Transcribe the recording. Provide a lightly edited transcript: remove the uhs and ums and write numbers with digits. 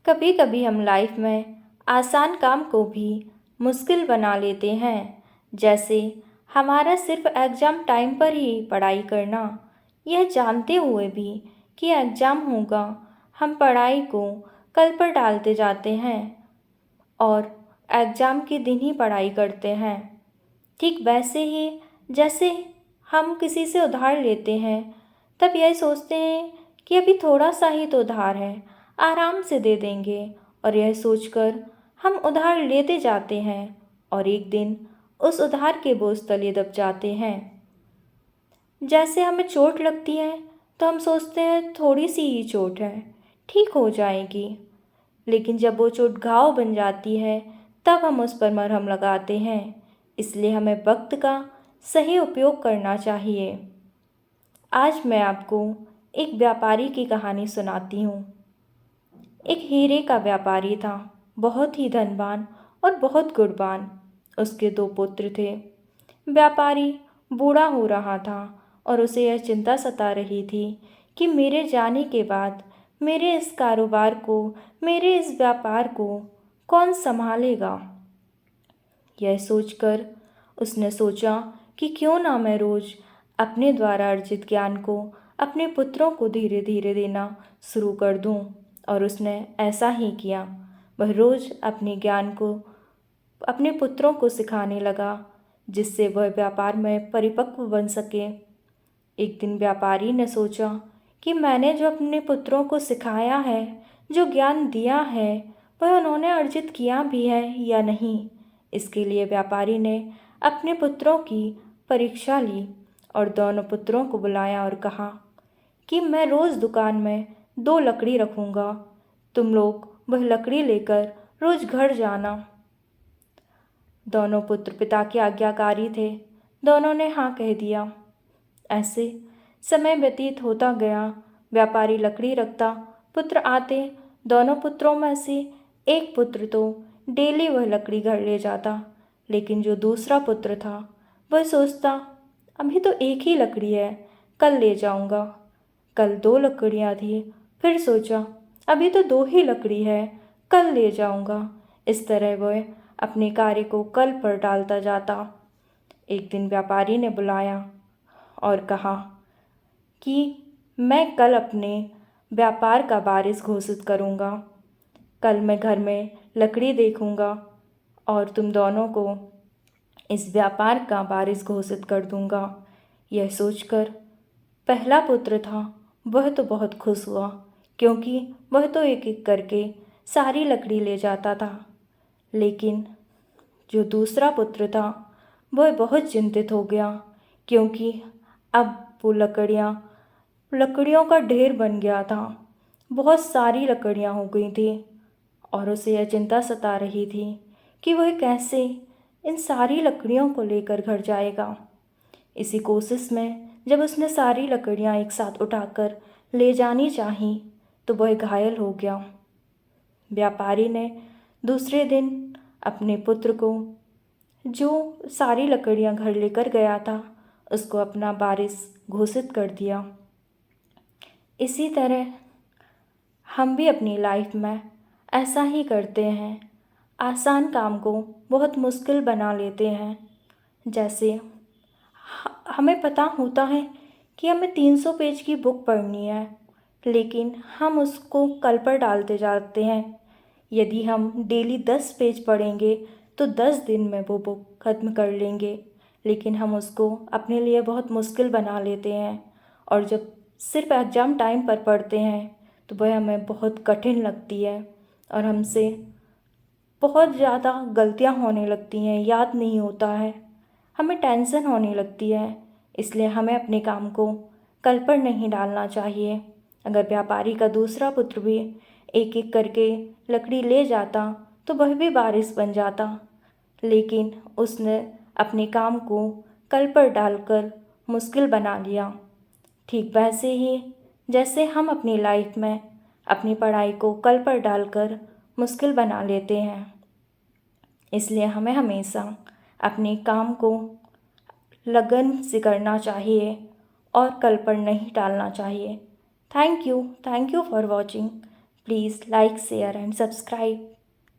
कभी कभी हम लाइफ में आसान काम को भी मुश्किल बना लेते हैं। जैसे हमारा सिर्फ एग्ज़ाम टाइम पर ही पढ़ाई करना, यह जानते हुए भी कि एग्ज़ाम होगा, हम पढ़ाई को कल पर डालते जाते हैं और एग्ज़ाम के दिन ही पढ़ाई करते हैं। ठीक वैसे ही जैसे हम किसी से उधार लेते हैं, तब यह सोचते हैं कि अभी थोड़ा सा ही तो उधार है, आराम से दे देंगे, और यह सोचकर हम उधार लेते जाते हैं और एक दिन उस उधार के बोझ तले दब जाते हैं। जैसे हमें चोट लगती है तो हम सोचते हैं थोड़ी सी ही चोट है, ठीक हो जाएगी। लेकिन जब वो चोट घाव बन जाती है तब हम उस पर मरहम लगाते हैं। इसलिए हमें वक्त का सही उपयोग करना चाहिए। आज मैं आपको एक व्यापारी की कहानी सुनाती हूँ। एक हीरे का व्यापारी था, बहुत ही धनवान और बहुत गुणवान। उसके दो पुत्र थे। व्यापारी बूढ़ा हो रहा था और उसे यह चिंता सता रही थी कि मेरे जाने के बाद मेरे इस कारोबार को, मेरे इस व्यापार को कौन संभालेगा। यह सोचकर उसने सोचा कि क्यों ना मैं रोज़ अपने द्वारा अर्जित ज्ञान को अपने पुत्रों को धीरे धीरे देना शुरू कर दूं। और उसने ऐसा ही किया। वह रोज़ अपने ज्ञान को अपने पुत्रों को सिखाने लगा, जिससे वह व्यापार में परिपक्व बन सके। एक दिन व्यापारी ने सोचा कि मैंने जो अपने पुत्रों को सिखाया है, जो ज्ञान दिया है, वह उन्होंने अर्जित किया भी है या नहीं। इसके लिए व्यापारी ने अपने पुत्रों की परीक्षा ली और दोनों पुत्रों को बुलाया और कहा कि मैं रोज़ दुकान में 2 लकड़ी रखूँगा, तुम लोग वह लकड़ी लेकर रोज़ घर जाना। दोनों पुत्र पिता के आज्ञाकारी थे। दोनों ने हाँ कह दिया। ऐसे समय व्यतीत होता गया। व्यापारी लकड़ी रखता, पुत्र आते। दोनों पुत्रों में से एक पुत्र तो डेली वह लकड़ी घर ले जाता, लेकिन जो दूसरा पुत्र था वह सोचता अभी तो एक ही लकड़ी है, कल ले जाऊंगा। कल 2 लकड़ियाँ थी, फिर सोचा अभी तो 2 ही लकड़ी है, कल ले जाऊंगा। इस तरह वह अपने कार्य को कल पर डालता जाता। एक दिन व्यापारी ने बुलाया और कहा कि मैं कल अपने व्यापार का बारिश घोषित करूँगा। कल मैं घर में लकड़ी देखूँगा और तुम दोनों को इस व्यापार का बारिश घोषित कर दूँगा। यह सोचकर पहला पुत्र था, वह तो बहुत खुश हुआ, क्योंकि वह तो एक एक करके सारी लकड़ी ले जाता था। लेकिन जो दूसरा पुत्र था वह बहुत चिंतित हो गया, क्योंकि अब वो लकड़ियों का ढेर बन गया था। बहुत सारी लकड़ियाँ हो गई थी और उसे यह चिंता सता रही थी कि वह कैसे इन सारी लकड़ियों को लेकर घर जाएगा। इसी कोशिश में जब उसने सारी लकड़ियाँ एक साथ उठाकर ले जानी चाहीं तो वह घायल हो गया। व्यापारी ने दूसरे दिन अपने पुत्र को, जो सारी लकड़ियाँ घर लेकर गया था, उसको अपना वारिस घोषित कर दिया। इसी तरह हम भी अपनी लाइफ में ऐसा ही करते हैं, आसान काम को बहुत मुश्किल बना लेते हैं। जैसे हमें पता होता है कि हमें 300 पेज की बुक पढ़नी है, लेकिन हम उसको कल पर डालते जाते हैं। यदि हम डेली 10 पेज पढ़ेंगे तो 10 दिन में वो बुक ख़त्म कर लेंगे, लेकिन हम उसको अपने लिए बहुत मुश्किल बना लेते हैं। और जब सिर्फ एग्ज़ाम टाइम पर पढ़ते हैं तो वह हमें बहुत कठिन लगती है और हमसे बहुत ज़्यादा गलतियाँ होने लगती हैं, याद नहीं होता है, हमें टेंशन होने लगती है। इसलिए हमें अपने काम को कल पर नहीं डालना चाहिए। अगर व्यापारी का दूसरा पुत्र भी एक एक करके लकड़ी ले जाता तो वह भी बारिश बन जाता, लेकिन उसने अपने काम को कल पर डालकर मुश्किल बना लिया। ठीक वैसे ही जैसे हम अपनी लाइफ में अपनी पढ़ाई को कल पर डालकर मुश्किल बना लेते हैं, इसलिए हमें हमेशा अपने काम को लगन से करना चाहिए और कल पर नहीं टालना चाहिए। Thank you for watching. Please like, share, and subscribe.